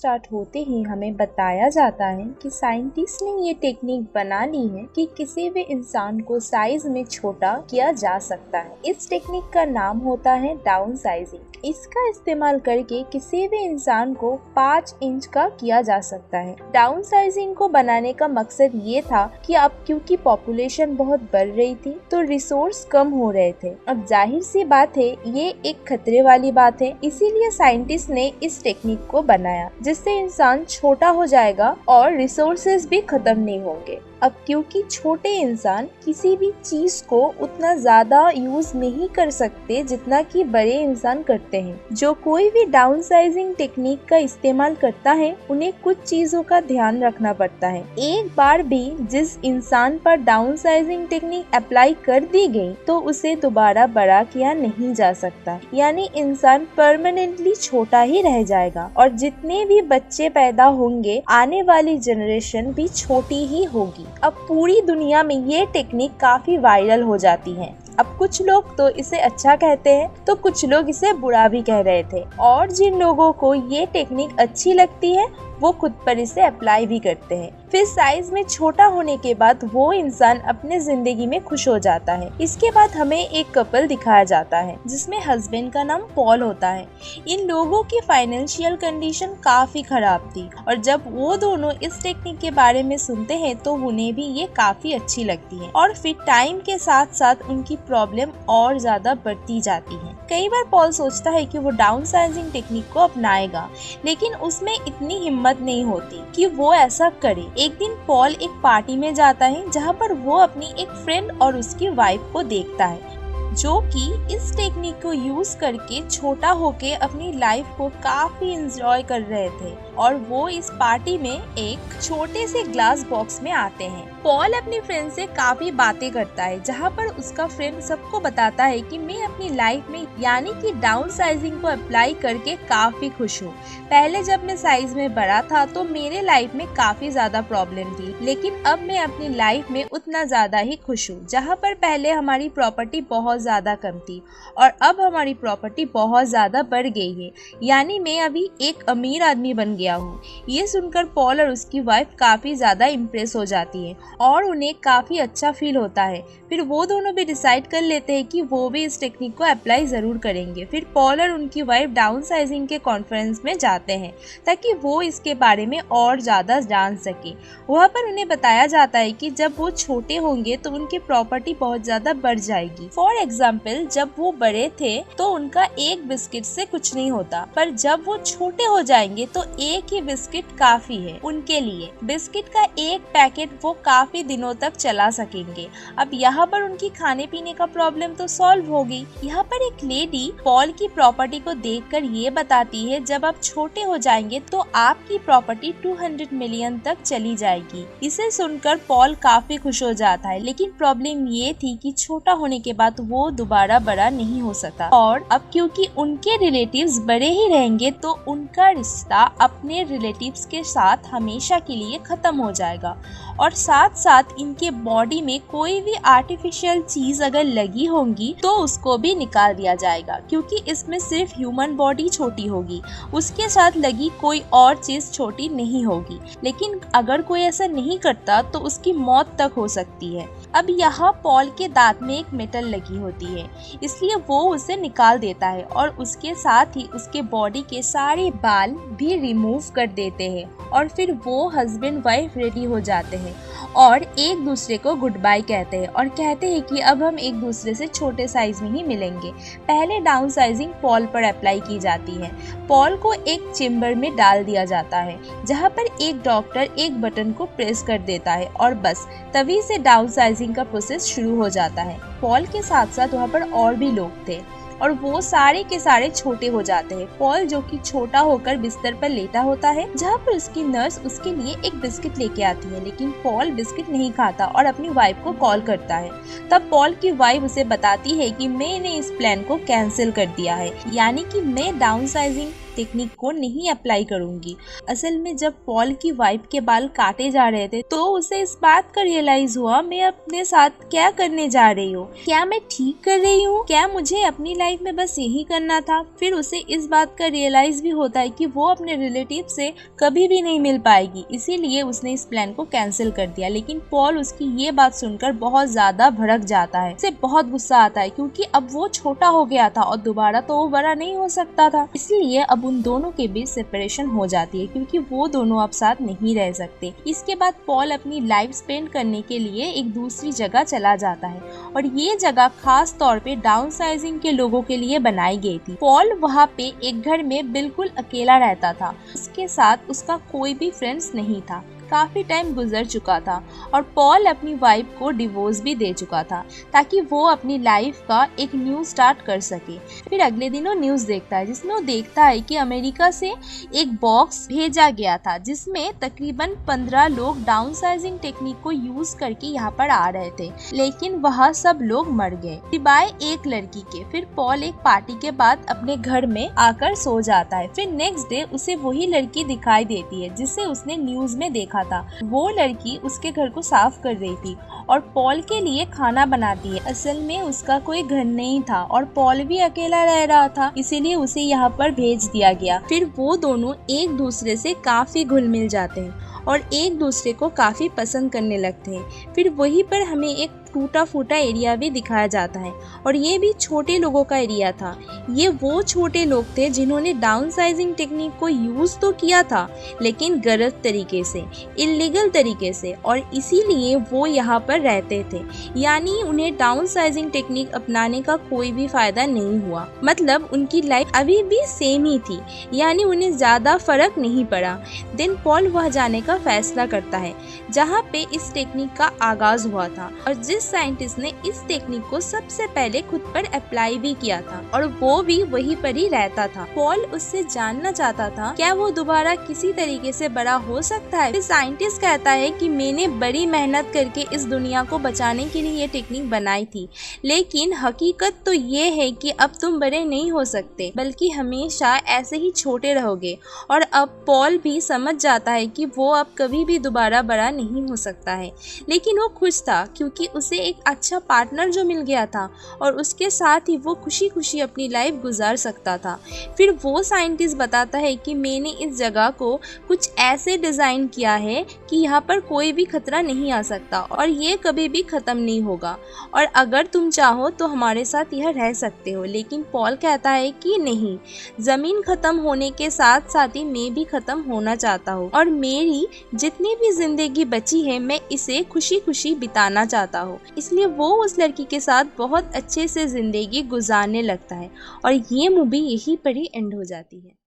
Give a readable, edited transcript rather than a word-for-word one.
Start होते ही हमें बताया जाता है कि साइंटिस्ट ने ये टेक्निक बना ली है कि किसी भी इंसान को साइज में छोटा किया जा सकता है। इस टेक्निक का नाम होता है डाउन साइजिंग। इसका इस्तेमाल करके किसी भी इंसान को 5 इंच का किया जा सकता है। डाउन साइजिंग को बनाने का मकसद ये था कि अब क्योंकि पॉपुलेशन बहुत बढ़ रही थी तो रिसोर्स कम हो रहे थे। अब जाहिर सी बात है ये एक खतरे वाली बात है, इसीलिए साइंटिस्ट ने इस टेक्निक को बनाया जिससे इंसान छोटा हो जाएगा और रिसोर्सेज भी खत्म नहीं होंगे। अब क्योंकि छोटे इंसान किसी भी चीज को उतना ज्यादा यूज नहीं कर सकते जितना कि बड़े इंसान करते हैं। जो कोई भी डाउन साइजिंग टेक्निक का इस्तेमाल करता है उन्हें कुछ चीजों का ध्यान रखना पड़ता है। एक बार भी जिस इंसान पर डाउन साइजिंग टेक्निक अप्लाई कर दी गई तो उसे दोबारा बड़ा किया नहीं जा सकता, यानी इंसान परमानेंटली छोटा ही रह जाएगा और जितने भी बच्चे पैदा होंगे आने वाली जनरेशन भी छोटी ही होगी। अब पूरी दुनिया में ये टेक्निक काफी वायरल हो जाती है। अब कुछ लोग तो इसे अच्छा कहते हैं तो कुछ लोग इसे बुरा भी कह रहे थे, और जिन लोगों को ये टेक्निक अच्छी लगती है वो खुद पर इसे अप्लाई भी करते हैं। फिर साइज में छोटा होने के बाद वो इंसान अपने जिंदगी में खुश हो जाता है। इसके बाद हमें एक कपल दिखाया जाता है जिसमें हस्बैंड का नाम पॉल होता है। इन लोगों की फाइनेंशियल कंडीशन काफी खराब थी और जब वो दोनों इस टेक्निक के बारे में सुनते हैं तो उन्हें भी ये काफी अच्छी लगती है और फिर टाइम के साथ साथ उनकी प्रॉब्लम और ज्यादा बढ़ती जाती है। कई बार पॉल सोचता है कि वो डाउन साइजिंग टेक्निक को अपनाएगा, लेकिन उसमें इतनी हिम्मत नहीं होती कि वो ऐसा करे। एक दिन पॉल एक पार्टी में जाता है जहाँ पर वो अपनी एक फ्रेंड और उसकी वाइफ को देखता है जो कि इस टेक्निक को यूज करके छोटा होके अपनी लाइफ को काफी एंजॉय कर रहे थे और वो इस पार्टी में एक छोटे से ग्लास बॉक्स में आते हैं। पॉल अपनी फ्रेंड से काफी बातें करता है जहाँ पर उसका फ्रेंड सबको बताता है कि मैं अपनी लाइफ में यानी कि डाउन साइजिंग को अप्लाई करके काफी खुश हूँ। पहले जब मैं साइज में बड़ा था तो मेरे लाइफ में काफी ज्यादा प्रॉब्लम थी, लेकिन अब मैं अपनी लाइफ में उतना ज्यादा ही खुश हूँ। जहाँ पर पहले हमारी प्रॉपर्टी बहुत ज्यादा कम थी और अब हमारी प्रॉपर्टी बहुत ज्यादा बढ़ गई है, यानी मैं अभी एक अमीर आदमी बन गया हूँ। ये सुनकर पॉल और उसकी वाइफ काफी ज्यादा इम्प्रेस हो जाती है और उन्हें काफी अच्छा फील होता है। फिर वो दोनों भी डिसाइड कर लेते हैं कि वो भी इस टेक्निक को अप्लाई जरूर करेंगे। फिर पॉल और उनकी वाइफ डाउन साइजिंग के कॉन्फ्रेंस में जाते हैं ताकि वो इसके बारे में और ज्यादा जान सके। वहाँ पर उन्हें बताया जाता है कि जब वो छोटे होंगे तो उनकी प्रॉपर्टी बहुत ज्यादा बढ़ जाएगी। फॉर एग्जाम्पल जब वो बड़े थे तो उनका एक बिस्किट से कुछ नहीं होता, पर जब वो छोटे हो जाएंगे तो एक ही बिस्किट काफी है उनके लिए। बिस्किट का एक पैकेट वो काफी दिनों तक चला सकेंगे। अब यहाँ पर उनकी खाने पीने का प्रॉब्लम तो सॉल्व होगी। यहाँ पर एक लेडी पॉल की प्रॉपर्टी को देखकर ये बताती है जब आप छोटे हो जाएंगे तो आपकी प्रॉपर्टी 200 मिलियन तक चली जाएगी। इसे सुनकर पॉल काफी खुश हो जाता है, लेकिन प्रॉब्लम ये थी कि छोटा होने के बाद वो दोबारा बड़ा नहीं हो सका और अब क्योंकि उनके रिलेटिव्स बड़े ही रहेंगे तो उनका रिश्ता अपने रिलेटिव्स के साथ हमेशा के लिए खत्म हो जाएगा और साथ साथ इनके बॉडी में कोई भी आर्टिफिशियल चीज अगर लगी होंगी तो उसको भी निकाल दिया जाएगा, क्योंकि इसमें सिर्फ ह्यूमन बॉडी छोटी होगी, उसके साथ लगी कोई और चीज छोटी नहीं होगी। लेकिन अगर कोई ऐसा नहीं करता तो उसकी मौत तक हो सकती है। अब यहाँ पॉल के दांत में एक मेटल लगी होती है, इसलिए वो उसे निकाल देता है और उसके साथ ही उसके बॉडी के सारे बाल भी रिमूव कर देते हैं और फिर वो हस्बैंड वाइफ रेडी हो जाते हैं और एक दूसरे को गुड बाय कहते हैं और कहते हैं कि अब हम एक दूसरे से छोटे साइज में ही मिलेंगे। पहले डाउन साइजिंग पॉल पर अप्लाई की जाती है। पॉल को एक चेम्बर में डाल दिया जाता है जहाँ पर एक डॉक्टर एक बटन को प्रेस कर देता है और बस तभी से डाउन साइजिंग का प्रोसेस शुरू हो जाता है। पॉल के साथ साथ वहाँ पर और भी लोग थे और वो सारे के सारे छोटे हो जाते हैं। पॉल जो कि छोटा होकर बिस्तर पर लेटा होता है, जहाँ पर उसकी नर्स उसके लिए एक बिस्किट लेके आती है, लेकिन पॉल बिस्किट नहीं खाता और अपनी वाइफ को कॉल करता है। तब पॉल की वाइफ उसे बताती है कि मैंने इस प्लान को कैंसिल कर दिया है, यानी कि मैं डाउन साइजिंग टेक्निक को नहीं अप्लाई करूंगी। असल में जब पॉल की वाइफ के बाल काटे जा रहे थे तो उसे इस बात का रियलाइज हुआ, मैं अपने साथ क्या करने जा रही हूँ, क्या मैं ठीक कर रही हूँ, क्या मुझे अपनी लाइफ में बस यही करना था। फिर उसे इस बात का रियलाइज भी होता है कि वो अपने रिलेटिव से कभी भी नहीं मिल पाएगी, इसीलिए उसने इस प्लान को कैंसिल कर दिया। लेकिन पॉल उसकी ये बात सुनकर बहुत ज्यादा भड़क जाता है, उसे बहुत गुस्सा आता है क्योंकि अब वो छोटा हो गया था और दोबारा तो वो बड़ा नहीं हो सकता था। इसलिए अब उन दोनों के बीच सेपरेशन हो जाती है क्योंकि वो दोनों अब साथ नहीं रह सकते। इसके बाद पॉल अपनी लाइफ स्पेंड करने के लिए एक दूसरी जगह चला जाता है और ये जगह खास तौर पे डाउनसाइजिंग के लोगों के लिए बनाई गई थी। पॉल वहाँ पे एक घर में बिल्कुल अकेला रहता था, उसके साथ उसका कोई भी फ्रेंड्स नहीं था। काफी टाइम गुजर चुका था और पॉल अपनी वाइफ को डिवोर्स भी दे चुका था ताकि वो अपनी लाइफ का एक न्यू स्टार्ट कर सके। फिर अगले दिन वो न्यूज देखता है जिसमें वो देखता है कि अमेरिका से एक बॉक्स भेजा गया था जिसमें तकरीबन 15 लोग डाउनसाइजिंग टेक्निक को यूज करके यहाँ पर आ रहे थे, लेकिन वहाँ सब लोग मर गए सिवाय एक लड़की के। फिर पॉल एक पार्टी के बाद अपने घर में आकर सो जाता है। फिर नेक्स्ट डे उसे वही लड़की दिखाई देती है जिसे उसने न्यूज में देखा था। वो लड़की उसके घर को साफ कर रही थी और पॉल के लिए खाना बनाती है। असल में उसका कोई घर नहीं था और पॉल भी अकेला रह रहा था, इसीलिए उसे यहाँ पर भेज दिया गया। फिर वो दोनों एक दूसरे से काफी घुल मिल जाते हैं और एक दूसरे को काफी पसंद करने लगते हैं। फिर वहीं पर हमें एक टूटा फूटा एरिया भी दिखाया जाता है और ये भी छोटे लोगों का एरिया था। ये वो छोटे लोग थे जिन्होंने डाउनसाइजिंग टेक्निक को यूज तो किया था लेकिन गलत तरीके से, इलीगल तरीके से, और इसीलिए वो यहाँ पर रहते थे। यानी उन्हें डाउनसाइजिंग टेक्निक अपनाने का कोई भी फायदा नहीं हुआ, मतलब उनकी लाइफ अभी भी सेम ही थी, यानी उन्हें ज्यादा फर्क नहीं पड़ा। देन पॉल वह जाने का फैसला करता है जहाँ पे इस टेक्निक का आगाज हुआ था और जिस साइंटिस्ट ने इस टेक्निक को सबसे पहले खुद पर अप्लाई भी किया था और वो भी वहीं पर ही रहता था। पॉल उससे जानना चाहता था क्या वो दोबारा किसी तरीके से बड़ा हो सकता है। साइंटिस्ट कहता है कि मैंने बड़ी मेहनत करके इस दुनिया को बचाने के लिए ये टेक्निक बनाई थी, लेकिन हकीकत तो ये है कि अब तुम बड़े नहीं हो सकते बल्कि हमेशा ऐसे ही छोटे रहोगे। और अब पॉल भी समझ जाता है कि वो अब कभी भी दोबारा बड़ा नहीं हो सकता है, लेकिन वो खुश था क्योंकि उसे एक अच्छा पार्टनर जो मिल गया था और उसके साथ ही वो खुशी खुशी अपनी लाइफ गुजार सकता था। फिर वो साइंटिस्ट बताता है कि मैंने इस जगह को कुछ ऐसे डिजाइन किया है कि यहाँ पर कोई भी खतरा नहीं आ सकता और ये कभी भी खत्म नहीं होगा और अगर तुम चाहो तो हमारे साथ यह रह सकते हो। लेकिन पॉल कहता है कि नहीं, जमीन खत्म होने के साथ साथ ही मैं भी खत्म होना चाहता हूँ और मेरी जितनी भी जिंदगी बची है मैं इसे खुशी खुशी बिताना चाहता हूँ। इसलिए वो उस लड़की के साथ बहुत अच्छे से जिंदगी गुजारने लगता है और ये मूवी यहीं पर ही एंड हो जाती है।